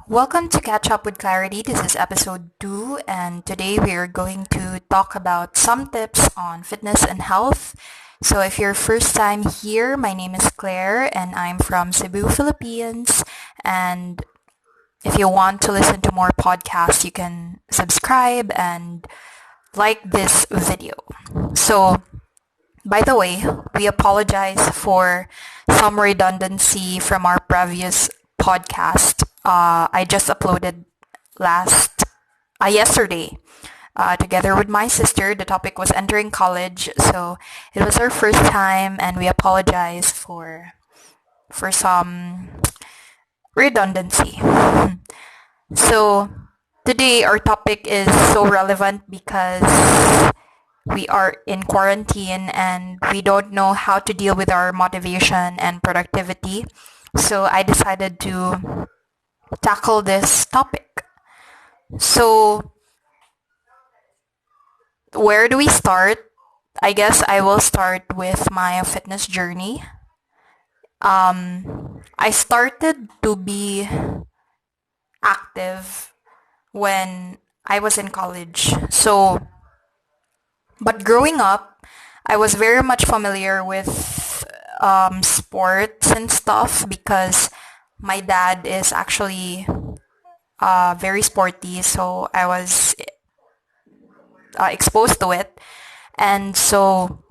Welcome to Catch Up with Clarity. This is episode 2, and today we are going to talk about some tips on fitness and health. So, if you're first time here, my name is Claire, and I'm from Cebu, Philippines. And if you want to listen to more podcasts, you can subscribe and like this video. So, by the way, we apologize for some redundancy from our previous podcast. I just uploaded yesterday, together with my sister. The topic was entering college, so it was our first time, and we apologize for some redundancy. So today our topic is so relevant because we are in quarantine and we don't know how to deal with our motivation and productivity. So I decided to tackle this topic. So where do we start? I guess I will start with my fitness journey. I started to be active when I was in college. But growing up, I was very much familiar with sports and stuff because my dad is actually very sporty, so I was exposed to it. And so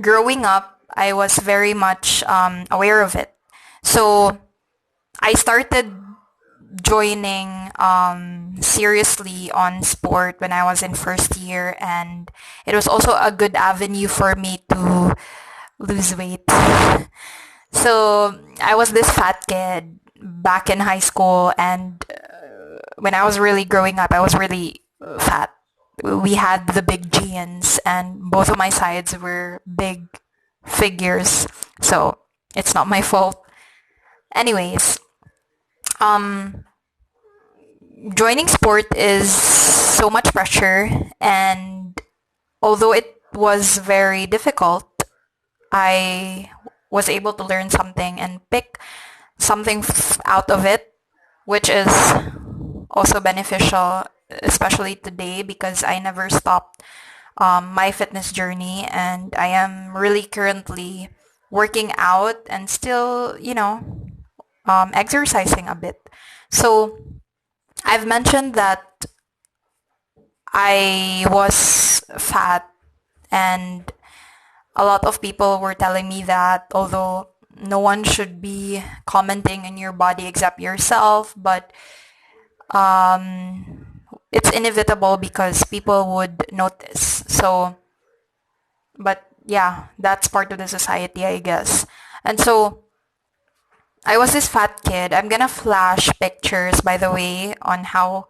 growing up, I was very much aware of it. So I started joining seriously on sport when I was in first year, and it was also a good avenue for me to lose weight. So I was this fat kid back in high school, and when I was really growing up, I was really fat. We had the big genes, and both of my sides were big figures, so it's not my fault. Anyways, joining sport is so much pressure, and although it was very difficult, I was able to learn something and pick something out of it, which is also beneficial, especially today, because I never stopped my fitness journey, and I am really currently working out and still, exercising a bit. So I've mentioned that I was fat, and a lot of people were telling me that although no one should be commenting on your body except yourself, but it's inevitable because people would notice. So, but yeah, that's part of the society, I guess. And so I was this fat kid. I'm gonna flash pictures, by the way, on how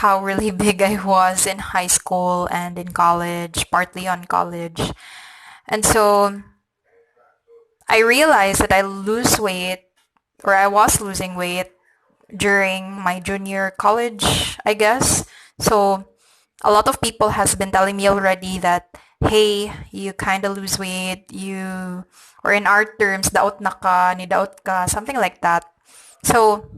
really big I was in high school and in college, partly on college. And so I realized that I was losing weight during my junior college, I guess. So a lot of people has been telling me already that, hey, you kind of lose weight, or in our terms, daot na ka, nidaot ka, something like that. So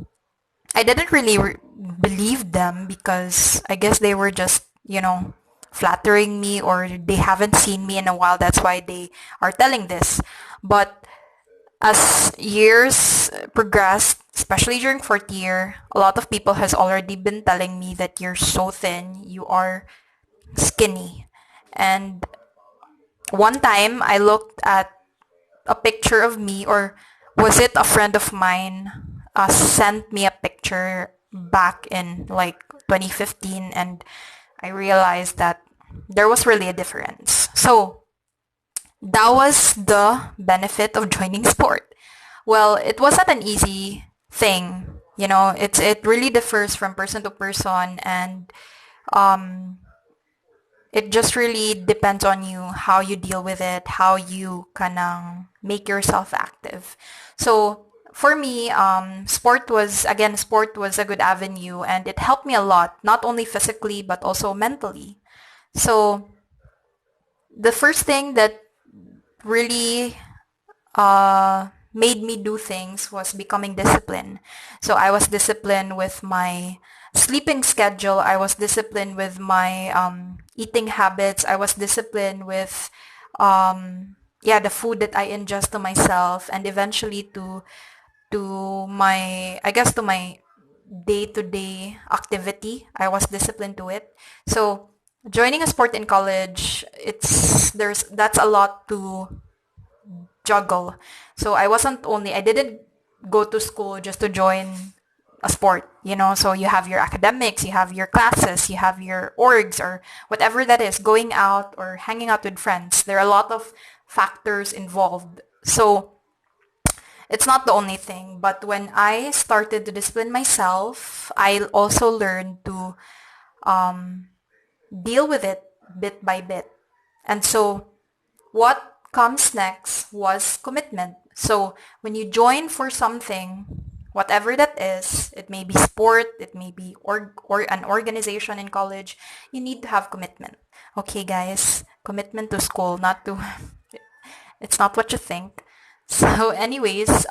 I didn't really believe them because I guess they were just, flattering me, or they haven't seen me in a while. That's why they are telling this. But as years progressed, especially during fourth year, a lot of people has already been telling me that you're so thin, you are skinny. And one time I looked at a picture of me, or was it a friend of mine sent me a picture back in like 2015, and I realized that there was really a difference. So that was the benefit of joining sport. Well, it wasn't an easy thing. It really differs from person to person, and it just really depends on you how you deal with it, how you kanang make yourself active. So for me, sport was a good avenue, and it helped me a lot, not only physically but also mentally. So the first thing that really made me do things was becoming disciplined. So I was disciplined with my sleeping schedule. I was disciplined with my eating habits. I was disciplined with yeah, the food that I ingest to myself, and eventually to my, I guess, to my day-to-day activity. I was disciplined to it. So joining a sport in college, it's there's that's a lot to juggle. So I didn't go to school just to join a sport, so you have your academics, you have your classes, you have your orgs or whatever that is, going out or hanging out with friends. There are a lot of factors involved. So it's not the only thing, but when I started to discipline myself, I also learned to deal with it bit by bit. And so what comes next was commitment. So when you join for something, whatever that is, it may be sport, it may be or an organization in college, you need to have commitment. Okay, guys, commitment to school, not to it's not what you think. So anyways,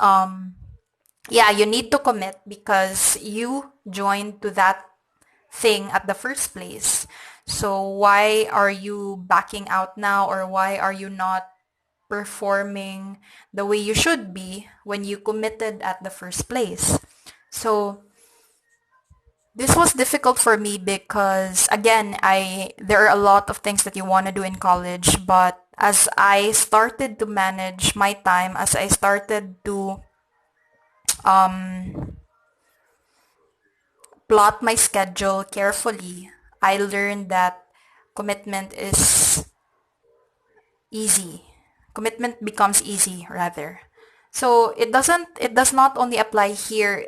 yeah, you need to commit because you joined to that thing at the first place. So why are you backing out now, or why are you not performing the way you should be when you committed at the first place? So this was difficult for me because again, I there are a lot of things that you want to do in college, but as I started to manage my time, as I started to um, plot my schedule carefully, I learned that commitment is easy. Commitment becomes easy, rather. So it does not only apply here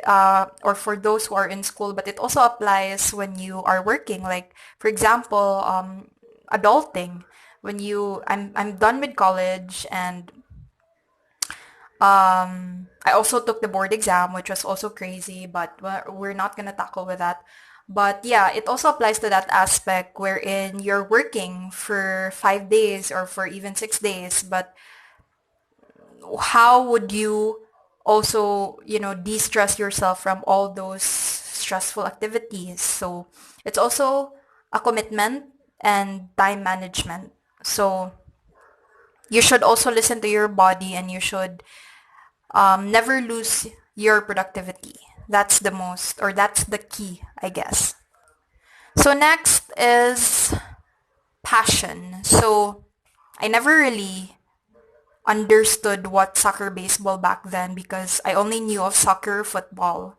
or for those who are in school, but it also applies when you are working. Like, for example, adulting. I'm done with college, and I also took the board exam, which was also crazy, but we're not gonna tackle with that. But yeah, it also applies to that aspect wherein you're working for 5 days or for even 6 days, but how would you also, de-stress yourself from all those stressful activities? So it's also a commitment and time management. So you should also listen to your body, and you should never lose your productivity. That's the most, or that's the key, I guess. So next is passion. So I never really understood what soccer baseball back then because I only knew of soccer football.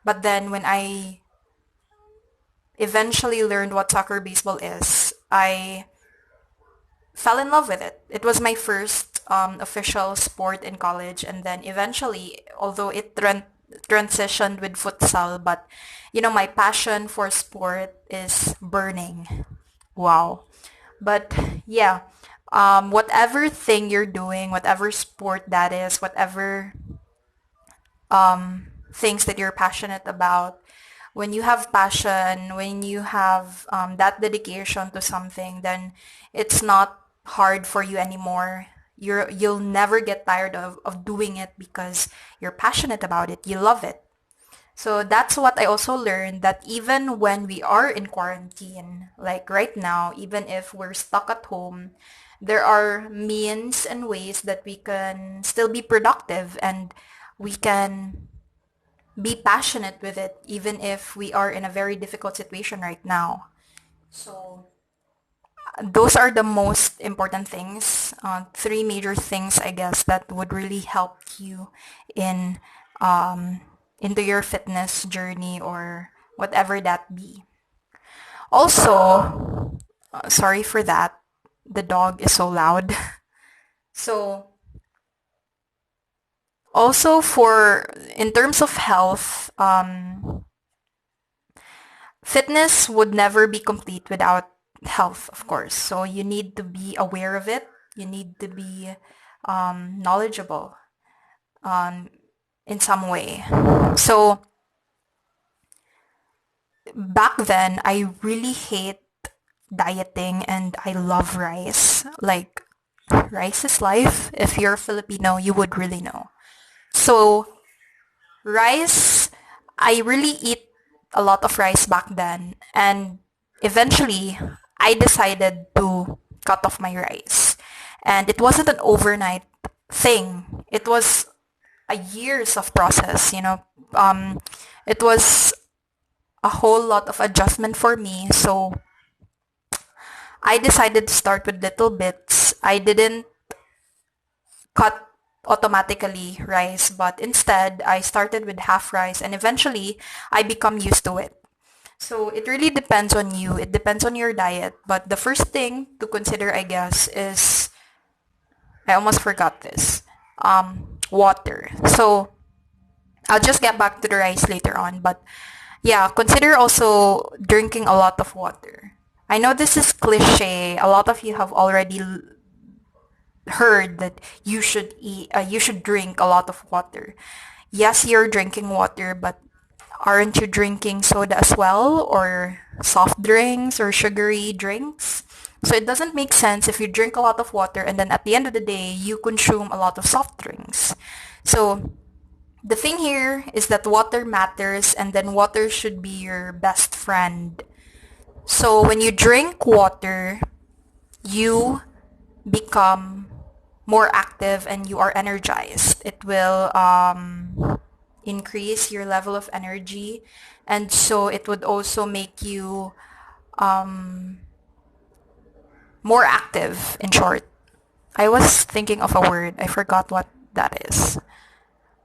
But then when I eventually learned what soccer baseball is, I fell in love with it. It was my first official sport in college, and then eventually, although it transitioned with futsal, but my passion for sport is burning. Wow. But yeah, whatever thing you're doing, whatever sport that is, whatever things that you're passionate about, when you have passion, when you have that dedication to something, then it's not hard for you anymore. You'll never get tired of doing it because you're passionate about it. You love it. So that's what I also learned, that even when we are in quarantine, like right now, even if we're stuck at home, there are means and ways that we can still be productive, and we can be passionate with it even if we are in a very difficult situation right now. So those are the most important things, three major things, I guess, that would really help you in um, into your fitness journey or whatever that be. Also, sorry for that. The dog is so loud. So also for in terms of health, fitness would never be complete without health, of course. So you need to be aware of it. You need to be knowledgeable. Um, in some way. So back then, I really hate dieting and I love rice. Like, rice is life. If you're Filipino, you would really know. So, rice, I really eat a lot of rice back then. And eventually, I decided to cut off my rice. And it wasn't an overnight thing. It was a years of process, you know. It was a whole lot of adjustment for me. So I decided to start with little bits. I didn't cut automatically rice, but instead I started with half rice and eventually I become used to it. So it really depends on you. It depends on your diet. But the first thing to consider, I guess, is I almost forgot this. Water. So I'll just get back to the rice later on, but yeah, consider also drinking a lot of water. I know this is cliche. A lot of you have already heard that you should drink a lot of water. Yes, you're drinking water, but aren't you drinking soda as well, or soft drinks or sugary drinks? So it doesn't make sense if you drink a lot of water and then at the end of the day you consume a lot of soft drinks. So the thing here is that water matters and then water should be your best friend. So when you drink water, you become more active and you are energized. It will increase your level of energy, and so it would also make you more active, in short. I was thinking of a word. I forgot what that is.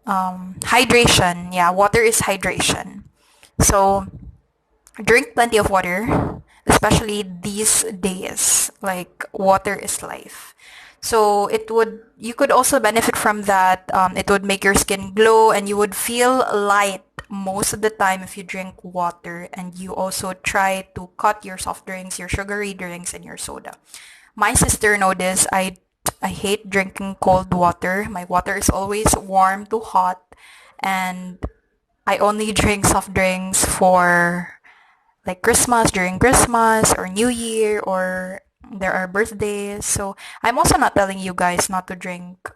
Hydration. Yeah, water is hydration. So drink plenty of water, especially these days. Like, water is life. So you could also benefit from that. It would make your skin glow and you would feel light most of the time if you drink water, and you also try to cut your soft drinks, your sugary drinks, and your soda. My sister know this. I hate drinking cold water. My water is always warm to hot, and I only drink soft drinks for like Christmas, during Christmas or New Year, or there are birthdays. So I'm also not telling you guys not to drink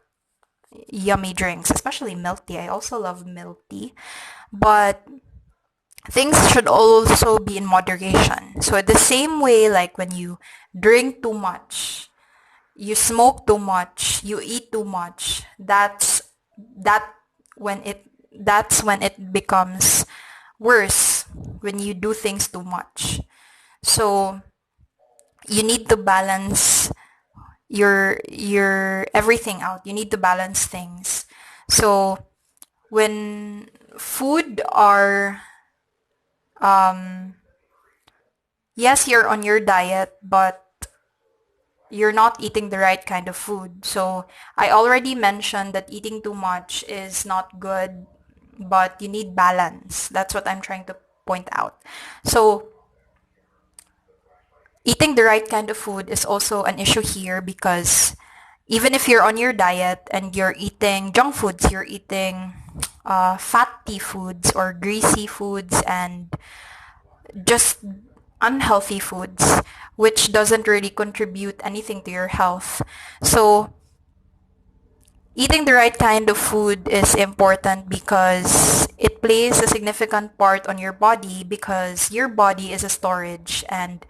yummy drinks, especially milk tea. I also love milk tea. But things should also be in moderation. So the same way, like when you drink too much, you smoke too much, you eat too much, that when it becomes worse, when you do things too much. So you need to balance your everything out. You need to balance things. So when food are yes, you're on your diet, but you're not eating the right kind of food. So I already mentioned that eating too much is not good, but you need balance. That's what I'm trying to point out. So eating the right kind of food is also an issue here, because even if you're on your diet and you're eating junk foods, you're eating fatty foods or greasy foods and just unhealthy foods, which doesn't really contribute anything to your health. So eating the right kind of food is important because it plays a significant part on your body, because your body is a storage, and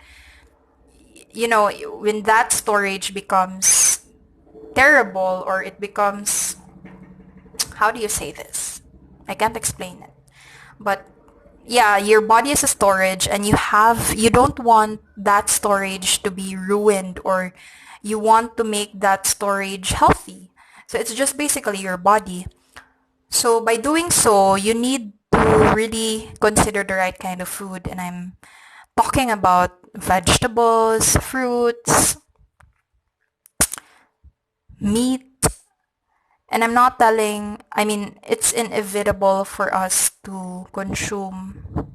you know, when that storage becomes terrible, or it becomes, how do you say this? I can't explain it. But yeah, your body is a storage, and you don't want that storage to be ruined, or you want to make that storage healthy. So it's just basically your body. So by doing so, you need to really consider the right kind of food, and I'm talking about vegetables, fruits, meat, and I mean, it's inevitable for us to consume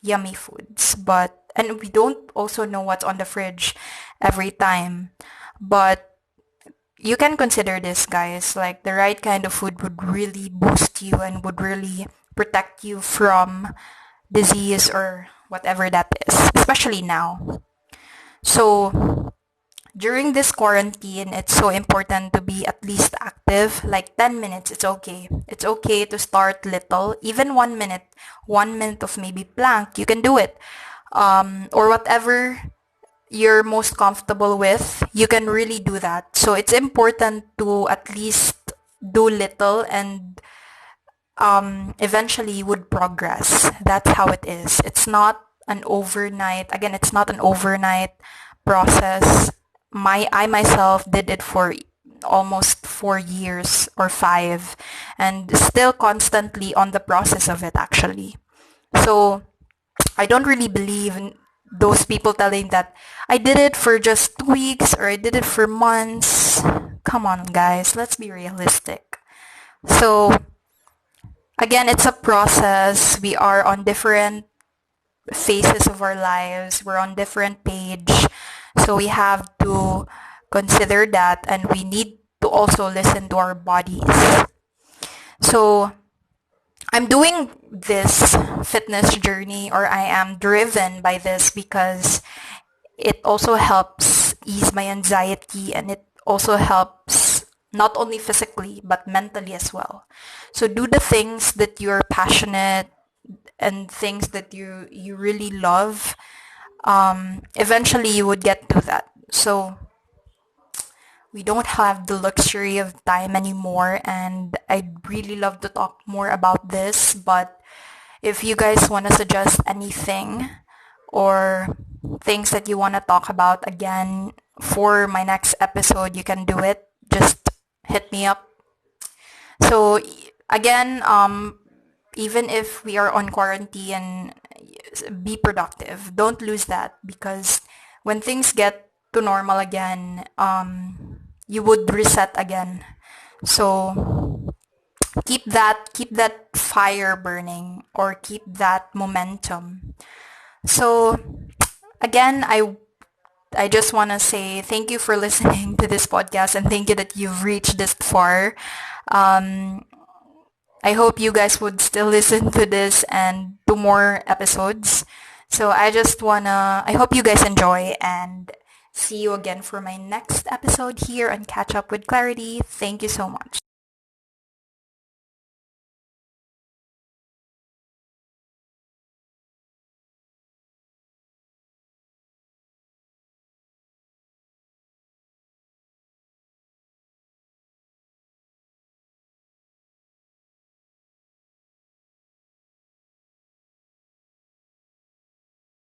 yummy foods, and we don't also know what's on the fridge every time. But you can consider this, guys. Like, the right kind of food would really boost you and would really protect you from disease or whatever that is, especially now. So, during this quarantine, it's so important to be at least active. Like 10 minutes, it's okay. It's okay to start little. Even 1 minute, 1 minute of maybe plank, you can do it. Or whatever you're most comfortable with, you can really do that. So it's important to at least do little, and eventually you would progress. That's how it is. It's not an overnight, again, it's not an overnight process. I myself did it for almost 4 years or 5, and still constantly on the process of it, actually. So I don't really believe in those people telling that I did it for just 2 weeks or I did it for months. Come on, guys, let's be realistic. So, again, it's a process. We are on different phases of our lives, we're on different page. So, we have to consider that, and we need to also listen to our bodies. So, I'm doing this fitness journey, or I am driven by this, because it also helps ease my anxiety, and it also helps not only physically but mentally as well. So do the things that you're passionate and things that you really love. Eventually you would get to that. So we don't have the luxury of time anymore, and I'd really love to talk more about this, but if you guys want to suggest anything or things that you want to talk about again for my next episode, you can do it. Just hit me up. So again, even if we are on quarantine, be productive. Don't lose that, because when things get to normal again, you would reset again. So keep that fire burning, or keep that momentum. So again, I just want to say thank you for listening to this podcast, and thank you that you've reached this far. Um, I hope you guys would still listen to this and to more episodes. So I hope you guys enjoy, and see you again for my next episode here on Catch Up with Clarity. Thank you so much.